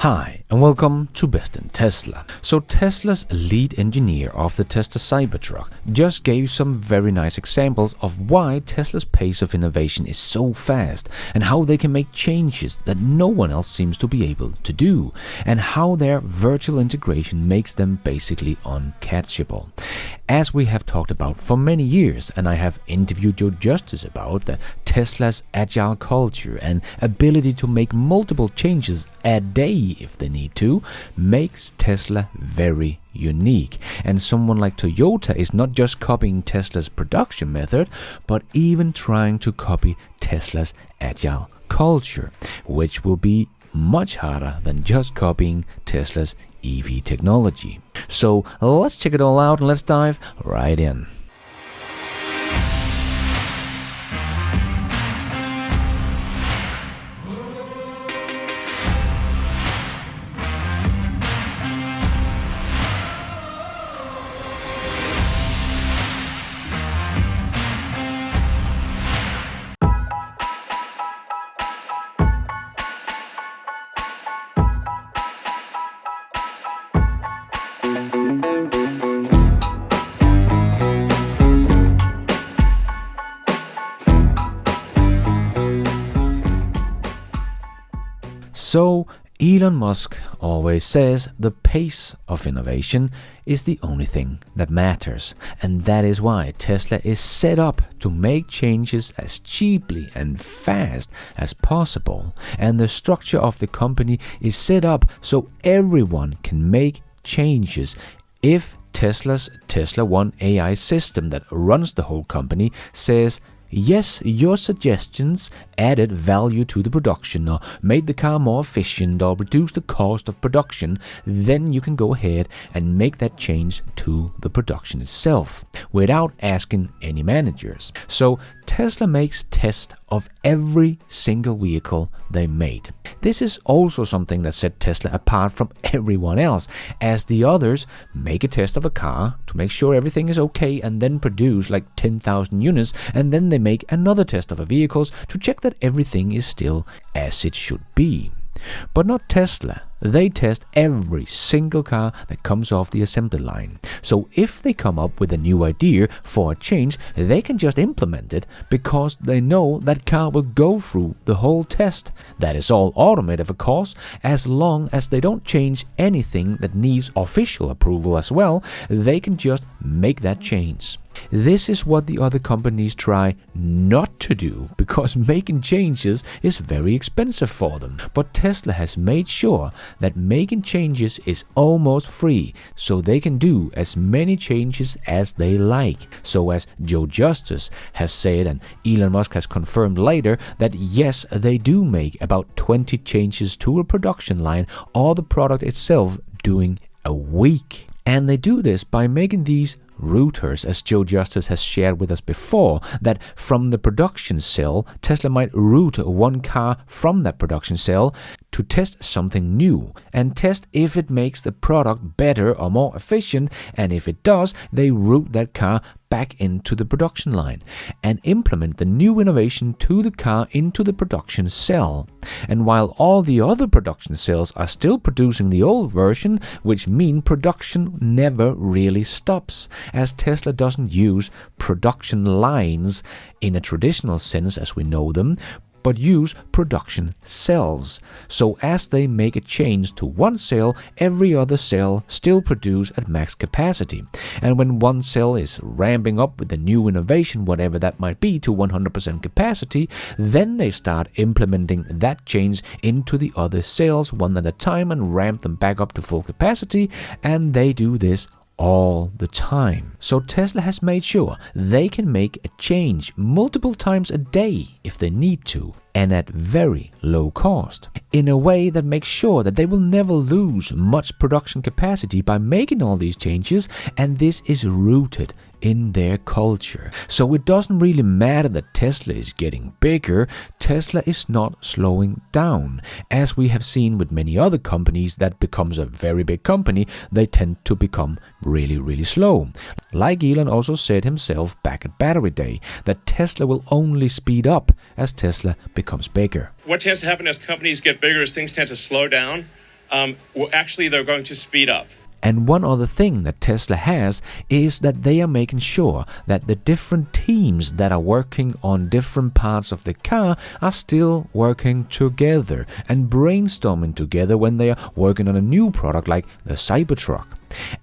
Hi, and welcome to Best in Tesla. So Tesla's lead engineer of the Tesla Cybertruck just gave some very nice examples of why Tesla's pace of innovation is so fast and how they can make changes that no one else seems to be able to do, and how their virtual integration makes them basically uncatchable. As we have talked about for many years, and I have interviewed Joe Justice about Tesla's agile culture and ability to make multiple changes a day if they need to, makes Tesla very unique. And someone like Toyota is not just copying Tesla's production method, but even trying to copy Tesla's agile culture, which will be much harder than just copying Tesla's EV technology. So let's check it all out and let's dive right in. So, Elon Musk always says the pace of innovation is the only thing that matters, and that is why Tesla is set up to make changes as cheaply and fast as possible, and the structure of the company is set up so everyone can make changes. If Tesla's Tesla One AI system that runs the whole company says, yes, your suggestions added value to the production or made the car more efficient or reduced the cost of production, then you can go ahead and make that change to the production itself without asking any managers. So Tesla makes tests of every single vehicle they made. This is also something that set Tesla apart from everyone else, as the others make a test of a car to make sure everything is okay and then produce like 10,000 units, and then they make another test of a vehicles to check that everything is still as it should be. But not Tesla. They test every single car that comes off the assembly line. So if they come up with a new idea for a change, they can just implement it because they know that car will go through the whole test. That is all automated, of course, as long as they don't change anything that needs official approval as well, they can just make that change. This is what the other companies try not to do because making changes is very expensive for them. But Tesla has made sure that making changes is almost free, so they can do as many changes as they like. So as Joe Justice has said, and Elon Musk has confirmed later, that yes, they do make about 20 changes to a production line or the product itself during a week. And they do this by making these routers, as Joe Justice has shared with us before, that from the production cell, Tesla might route one car from that production cell to test something new and test if it makes the product better or more efficient, and if it does, they route that car back into the production line and implement the new innovation to the car into the production cell. And while all the other production cells are still producing the old version, which means production never really stops, as Tesla doesn't use production lines in a traditional sense as we know them, but use production cells. So as they make a change to one cell, every other cell still produce at max capacity. And when one cell is ramping up with the new innovation, whatever that might be, to 100% capacity, then they start implementing that change into the other cells one at a time and ramp them back up to full capacity, and they do this all the time. So Tesla has made sure they can make a change multiple times a day if they need to, and at very low cost, in a way that makes sure that they will never lose much production capacity by making all these changes, and this is rooted in their culture. So it doesn't really matter that Tesla is getting bigger, Tesla is not slowing down. As we have seen with many other companies that becomes a very big company, they tend to become really slow. Like Elon also said himself back at Battery Day, that Tesla will only speed up as Tesla becomes bigger. What tends to happen as companies get bigger is things tend to slow down. they're going to speed up. And one other thing that Tesla has is that they are making sure that the different teams that are working on different parts of the car are still working together and brainstorming together when they are working on a new product like the Cybertruck.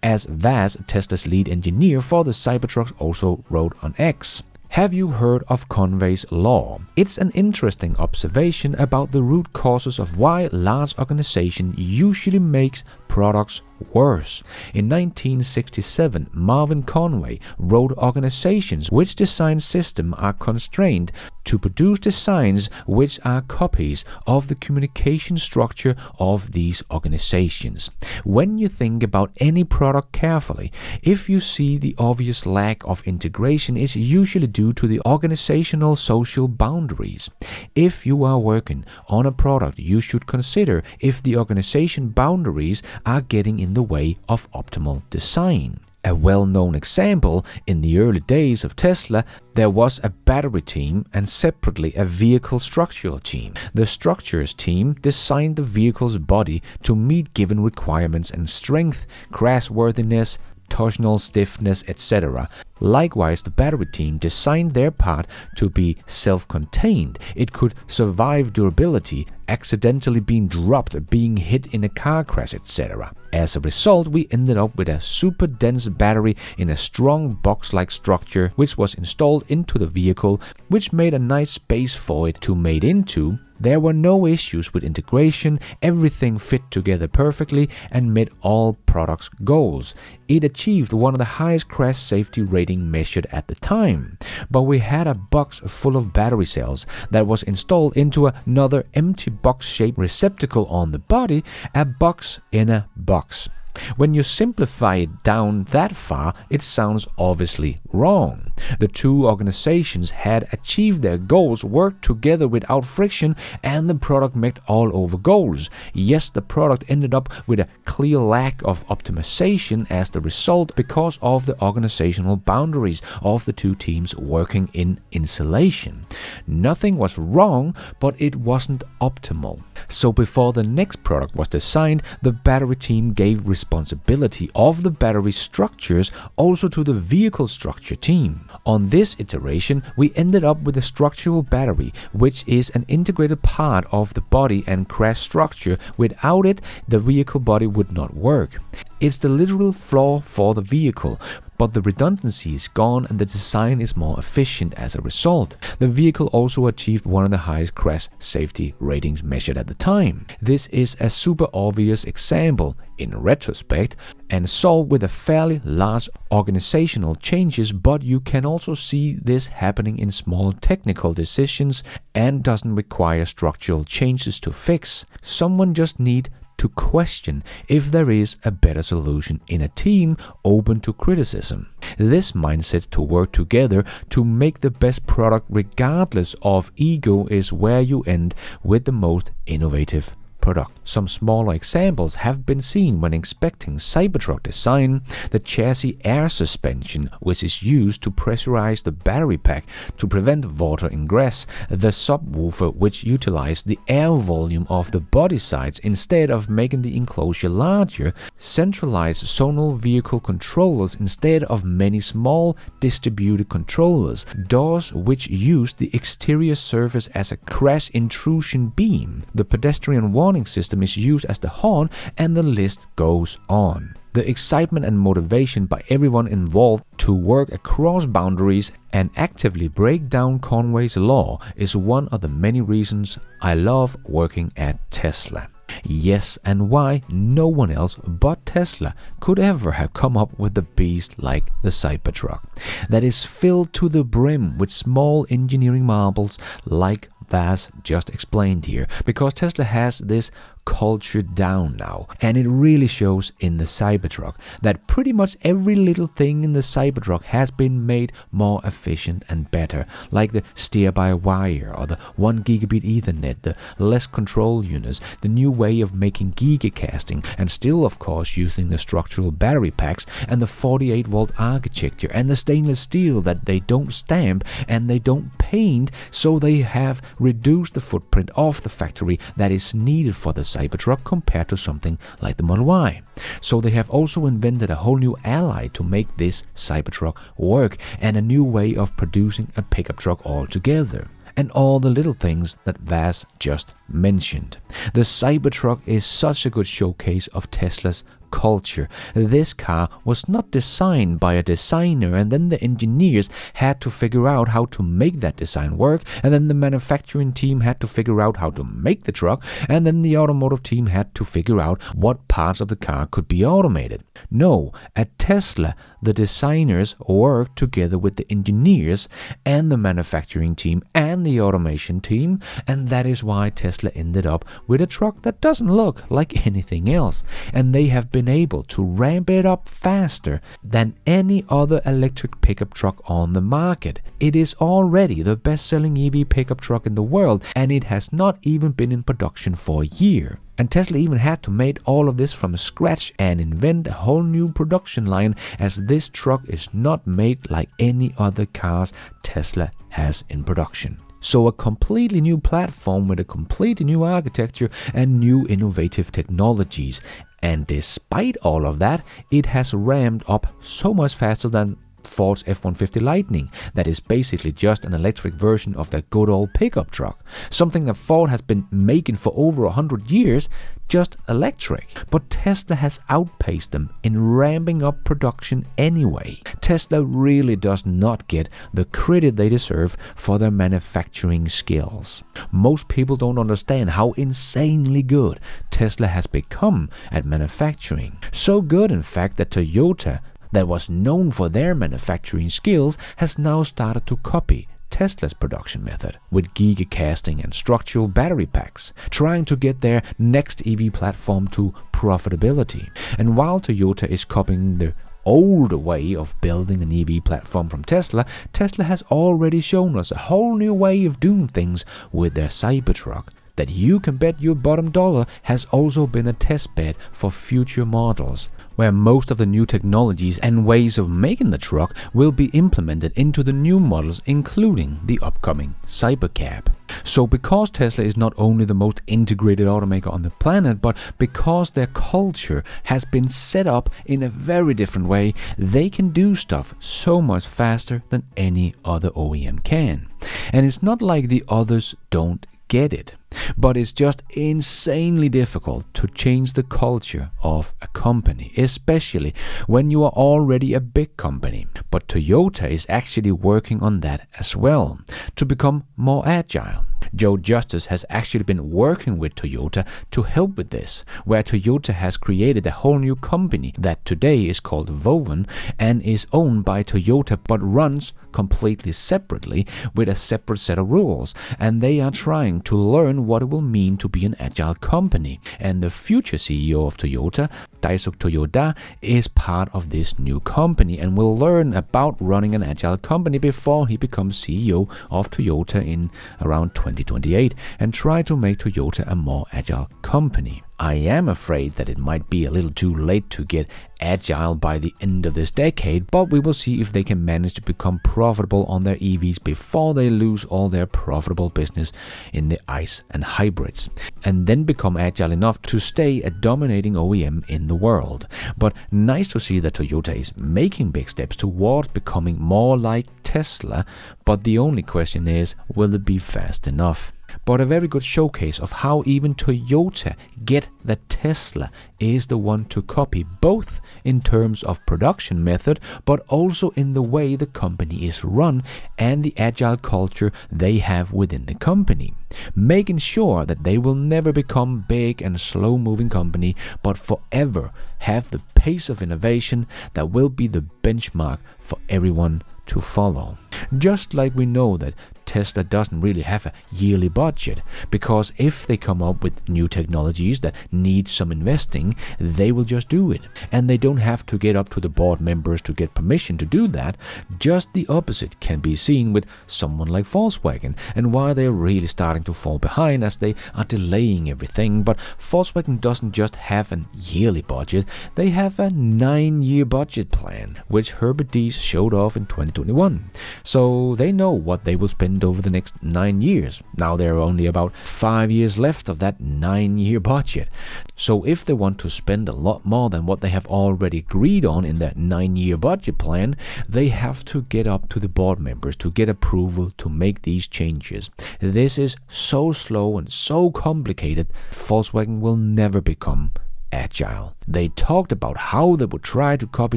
As Vaz, Tesla's lead engineer for the Cybertruck, also wrote on X. Have you heard of Conway's law? It's an interesting observation about the root causes of why large organization usually makes products worse. In 1967, Marvin Conway wrote organizations which design systems are constrained to produce designs which are copies of the communication structure of these organizations. When you think about any product carefully, if you see the obvious lack of integration is usually due to the organizational social boundaries. If you are working on a product, you should consider if the organization boundaries are getting in the way of optimal design. A well-known example, in the early days of Tesla, there was a battery team and separately a vehicle structural team. The structures team designed the vehicle's body to meet given requirements and strength, crashworthiness, torsional stiffness, etc. Likewise, the battery team designed their part to be self-contained. It could survive durability, accidentally being dropped, being hit in a car crash, etc. As a result, we ended up with a super dense battery in a strong box-like structure which was installed into the vehicle, which made a nice space for it to mate into. There were no issues with integration, everything fit together perfectly and met all products' goals. It achieved one of the highest crash safety rating measured at the time. But we had a box full of battery cells that was installed into another empty box-shaped receptacle on the body, a box in a box. When you simplify it down that far, it sounds obviously wrong. The two organizations had achieved their goals, worked together without friction, and the product met all over goals. Yes, the product ended up with a clear lack of optimization as the result because of the organizational boundaries of the two teams working in isolation. Nothing was wrong, but it wasn't optimal. So before the next product was designed, the battery team gave responsibility of the battery structures also to the vehicle structure team. On this iteration, we ended up with a structural battery, which is an integrated part of the body and crash structure. Without it, the vehicle body would not work. It's the literal floor for the vehicle, but the redundancy is gone and the design is more efficient as a result. The vehicle also achieved one of the highest crash safety ratings measured at the time. This is a super obvious example in retrospect and solved with a fairly large organizational changes, but you can also see this happening in small technical decisions and doesn't require structural changes to fix. Someone just need to question if there is a better solution in a team open to criticism. This mindset to work together to make the best product regardless of ego is where you end with the most innovative product. Some smaller examples have been seen when inspecting Cybertruck design: the chassis air suspension, which is used to pressurize the battery pack to prevent water ingress, the subwoofer, which utilized the air volume of the body sides instead of making the enclosure larger, centralized zonal vehicle controllers instead of many small distributed controllers, doors which used the exterior surface as a crash intrusion beam, the pedestrian warning system is used as the horn, and the list goes on. The excitement and motivation by everyone involved to work across boundaries and actively break down Conway's law is one of the many reasons I love working at Tesla. Yes, and why no one else but Tesla could ever have come up with a beast like the Cybertruck that is filled to the brim with small engineering marvels like Vaz just explained here, because Tesla has this culture down now, and it really shows in the Cybertruck that pretty much every little thing in the Cybertruck has been made more efficient and better, like the steer-by-wire or the 1 gigabit Ethernet, the less control units, the new way of making gigacasting, and still of course using the structural battery packs and the 48-volt architecture and the stainless steel that they don't stamp and they don't paint, so they have reduced the footprint of the factory that is needed for the Cybertruck compared to something like the Model Y. So they have also invented a whole new ally to make this Cybertruck work, and a new way of producing a pickup truck altogether. And all the little things that Vas just mentioned. The Cybertruck is such a good showcase of Tesla's culture. This car was not designed by a designer, and then the engineers had to figure out how to make that design work, and then the manufacturing team had to figure out how to make the truck, and then the automotive team had to figure out what parts of the car could be automated. No, at Tesla, the designers worked together with the engineers and the manufacturing team and the automation team, and that is why Tesla ended up with a truck that doesn't look like anything else, and they have been able to ramp it up faster than any other electric pickup truck on the market. It is already the best-selling EV pickup truck in the world, and it has not even been in production for a year. And Tesla even had to make all of this from scratch and invent a whole new production line, as this truck is not made like any other cars Tesla has in production. So a completely new platform with a completely new architecture and new innovative technologies. And despite all of that, it has ramped up so much faster than Ford's F-150 Lightning, that is basically just an electric version of the good old pickup truck. Something that Ford has been making for over 100 years, just electric. But Tesla has outpaced them in ramping up production anyway. Tesla really does not get the credit they deserve for their manufacturing skills. Most people don't understand how insanely good Tesla has become at manufacturing. So good, in fact, that Toyota, that was known for their manufacturing skills, has now started to copy Tesla's production method with gigacasting and structural battery packs, trying to get their next EV platform to profitability. And while Toyota is copying the old way of building an EV platform from Tesla, Tesla has already shown us a whole new way of doing things with their Cybertruck that you can bet your bottom dollar has also been a test bed for future models, where most of the new technologies and ways of making the truck will be implemented into the new models, including the upcoming Cybercab. So because Tesla is not only the most integrated automaker on the planet, but because their culture has been set up in a very different way, they can do stuff so much faster than any other OEM can. And it's not like the others don't get it, but it's just insanely difficult to change the culture of a company, especially when you are already a big company. But Toyota is actually working on that as well, to become more agile. Joe Justice has actually been working with Toyota to help with this, where Toyota has created a whole new company that today is called Voven and is owned by Toyota but runs completely separately with a separate set of rules, and they are trying to learn what it will mean to be an agile company. And the future CEO of Toyota, Daisuke Toyoda, is part of this new company and will learn about running an agile company before he becomes CEO of Toyota in around 2028 and try to make Toyota a more agile company. I am afraid that it might be a little too late to get agile by the end of this decade, but we will see if they can manage to become profitable on their EVs before they lose all their profitable business in the ICE and hybrids, and then become agile enough to stay a dominating OEM in the world. But nice to see that Toyota is making big steps towards becoming more like Tesla, but the only question is, will it be fast enough? But a very good showcase of how even Toyota get that Tesla is the one to copy, both in terms of production method, but also in the way the company is run and the agile culture they have within the company, making sure that they will never become big and slow-moving company, but forever have the pace of innovation that will be the benchmark for everyone to follow. Just like we know that Tesla doesn't really have a yearly budget, because if they come up with new technologies that need some investing, they will just do it, and they don't have to get up to the board members to get permission to do that. Just the opposite can be seen with someone like Volkswagen, and why they're really starting to fall behind as they are delaying everything. But Volkswagen doesn't just have a yearly budget, they have a 9-year budget plan, which Herbert Diess showed off in 2021. So they know what they will spend spend over the next 9 years. Now there are only about 5 years left of that 9-year budget. So if they want to spend a lot more than what they have already agreed on in that 9-year budget plan, they have to get up to the board members to get approval to make these changes. This is so slow and so complicated, Volkswagen will never become agile. They talked about how they would try to copy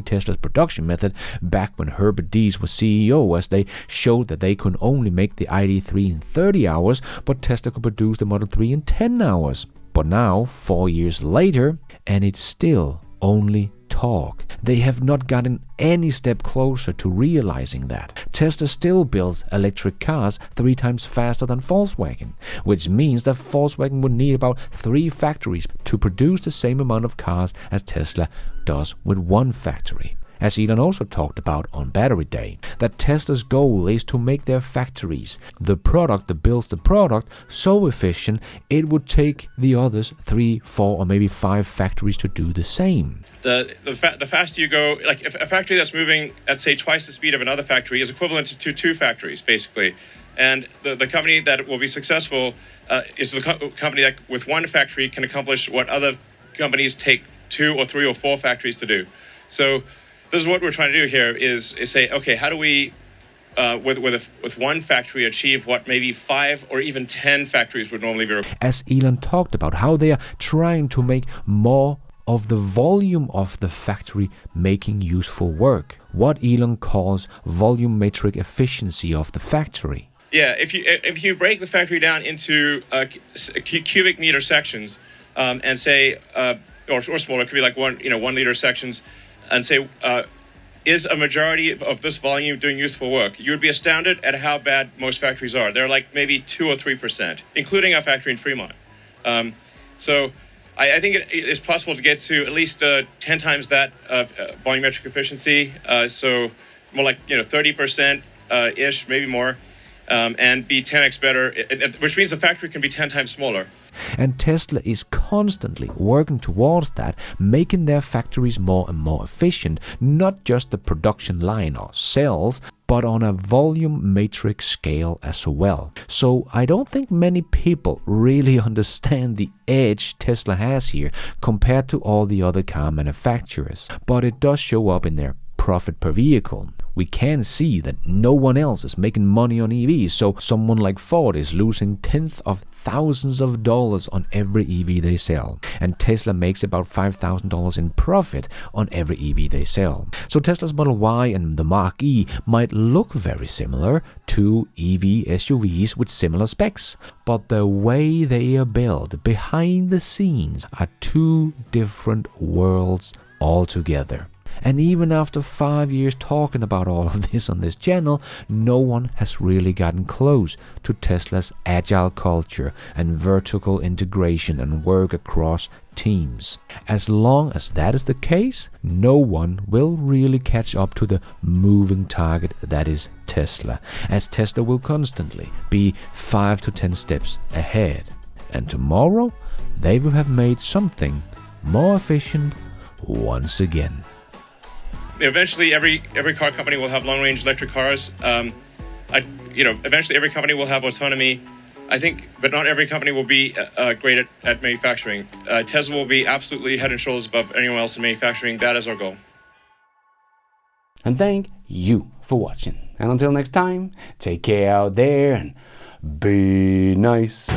Tesla's production method back when Herbert Diess was CEO, as they showed that they could only make the ID.3 in 30 hours, but Tesla could produce the Model 3 in 10 hours. But now, 4 years later, and it's still only talk. They have not gotten any step closer to realizing that. Tesla still builds electric cars 3 times faster than Volkswagen, which means that Volkswagen would need about 3 factories to produce the same amount of cars as Tesla does with 1 factory. As Elon also talked about on Battery Day, that Tesla's goal is to make their factories, the product that builds the product, so efficient it would take the others 3, 4, or maybe 5 factories to do the same. The faster you go, like if a factory that's moving at say twice the speed of another factory is equivalent to 2 factories basically, and the company that will be successful is the company that with 1 factory can accomplish what other companies take 2 or 3 or 4 factories to do. So this is what we're trying to do here is say, okay, how do we with 1 factory achieve what maybe 5 or even 10 factories would normally be required? As Elon talked about how they are trying to make more of the volume of the factory making useful work, what Elon calls volumetric efficiency of the factory. Yeah, if you break the factory down into cubic meter sections, and say or smaller, it could be like 1 liter sections, and say is a majority of this volume doing useful work, you would be astounded at how bad most factories are. They're like maybe 2 or 3%, including our factory in Fremont. So I think it is possible to get to at least 10 times that volumetric efficiency. So more like 30% ish, maybe more, and be 10x better, which means the factory can be 10 times smaller. And Tesla is constantly working towards that, making their factories more and more efficient, not just the production line or cells, but on a volumetric scale as well. So I don't think many people really understand the edge Tesla has here compared to all the other car manufacturers, but it does show up in their profit per vehicle. We can see that no one else is making money on EVs, so someone like Ford is losing tenths of thousands of dollars on every EV they sell, and Tesla makes about $5,000 in profit on every EV they sell. So Tesla's Model Y and the Mark E might look very similar to EV SUVs with similar specs, but the way they are built behind the scenes are 2 different worlds altogether. And even after 5 years talking about all of this on this channel, no one has really gotten close to Tesla's agile culture and vertical integration and work across teams. As long as that is the case, no one will really catch up to the moving target that is Tesla, as Tesla will constantly be 5 to 10 steps ahead. And tomorrow, they will have made something more efficient once again. Eventually, every car company will have long-range electric cars. Eventually, every company will have autonomy. I think, but not every company will be great at manufacturing. Tesla will be absolutely head and shoulders above anyone else in manufacturing. That is our goal. And thank you for watching. And until next time, take care out there and be nice.